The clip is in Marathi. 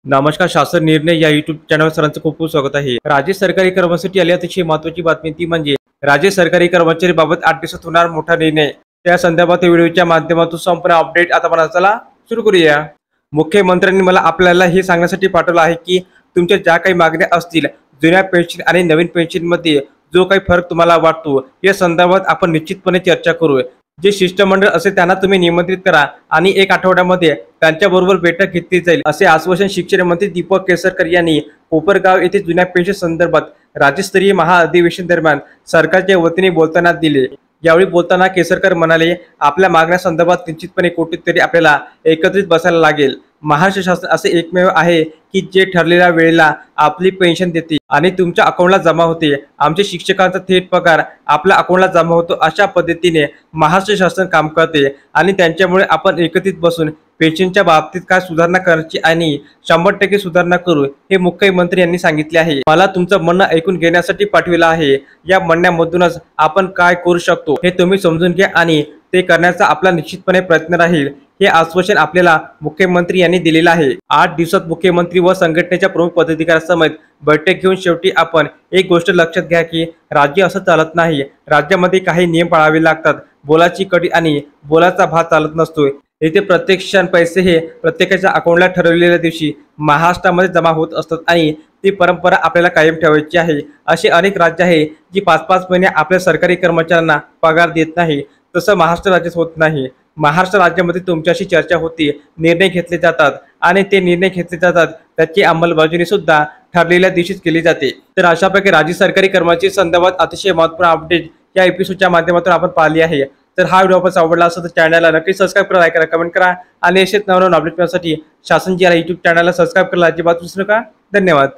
नमस्कार. शासन निर्णय या युट्यूब चॅनल सरांचं खूप खूप स्वागत आहे. राज्य सरकारी कर्मचारी आली अतिशय महत्त्वाची बातमी ती म्हणजे राज्य सरकारी कर्मचारी बाबत 8 दिवसात होणार मोठा निर्णय. त्या संदर्भात व्हिडिओच्या माध्यमातून संपूर्ण अपडेट आता मला चला सुरू करूया. मुख्यमंत्र्यांनी मला आपल्याला हे सांगण्यासाठी पाठवलं आहे की तुमच्या ज्या काही मागण्या असतील, जुन्या पेन्शन आणि नवीन पेन्शनमध्ये जो काही फरक तुम्हाला वाटतो या संदर्भात आपण निश्चितपणे चर्चा करू. जे शिष्टमंडळ असेल त्यांना तुम्ही निमंत्रित करा आणि 1 आठवड्यामध्ये त्यांच्याबरोबर बैठक घेतली जाईल, असे आश्वासन शिक्षण मंत्री दीपक केसरकर यांनी कोपरगाव येथे जुन्या पेन्शन संदर्भात राज्यस्तरीय महाअधिवेशन दरम्यान सरकारच्या वतीने बोलताना दिले. यावेळी बोलताना केसरकर म्हणाले, आपल्या मागण्या संदर्भात निश्चितपणे कुठेतरी आपल्याला एकत्रित बसायला लागेल. महाराष्ट्र शासन असे एकमेव आहे की जे ठरलेल्या वेळेला आपली पेन्शन देते आणि तुमच्या अकाउंटला जमा होते. आमच्या शिक्षकांचा थेट पगार आपल्या अकाउंटला जमा होतो. अशा पद्धतीने महाराष्ट्र शासन काम करते आणि त्यांच्यामुळे आपण एकत्रित बसून पेन्शनच्या बाबतीत काय सुधारणा करायची आणि 100% सुधारणा करू, हे मुख्यमंत्री यांनी सांगितले आहे. मला तुमचं म्हणणं ऐकून घेण्यासाठी पाठविलं आहे. या म्हणण्यामधूनच आपण काय करू शकतो हे तुम्ही समजून घ्या आणि ते करण्याचा आपला निश्चितपणे प्रयत्न राहील, हे आश्वासन आपल्याला मुख्यमंत्री यांनी दिलेलं आहे. 8 दिवसात मुख्यमंत्री व संघटनेच्या प्रमुख पदाधिकाऱ्यांसमवेत बैठक घेऊन शेवटी आपण एक गोष्ट लक्षात घ्या की राज्य असं चालत नाही. राज्यामध्ये काही नियम पाळावे लागतात. बोलाची कडी आणि बोलाचा भात चालत नसतो. येथे प्रत्येक क्षण पैसे हे प्रत्येकाच्या अकाउंटला ठरवलेल्या दिवशी महाराष्ट्रामध्ये जमा होत असतात आणि ती परंपरा आपल्याला कायम ठेवायची आहे. असे अनेक राज्य आहे जी 5-5 महिने आपल्या सरकारी कर्मचाऱ्यांना पगार देत नाही. तसं महाराष्ट्र राज्यात होत नाही. महाराष्ट्र राज्यामध्ये तुमच्याशी चर्चा होती, निर्णय घेतले जातात आणि ते निर्णय घेतले जातात त्याची अंमलबजावणी सुद्धा ठरलेल्या दिवशीच केली जाते. तर अशाप्रकारे राज्य सरकारी कर्मचारी संदर्भात अतिशय महत्त्वपूर्ण अपडेट या एपिसोडच्या माध्यमातून आपण पाहिली आहे. तर हा व्हिडिओ आपण आवडला असेल तर चॅनलला नक्की सबस्क्राईब करा, लाईक करा, कमेंट करा आणि असेच नवनवीन अपडेट मिळण्यासाठी शासन जी युट्यूब चॅनलला सबस्क्राईब करायला अजिबात विसरू नका. धन्यवाद.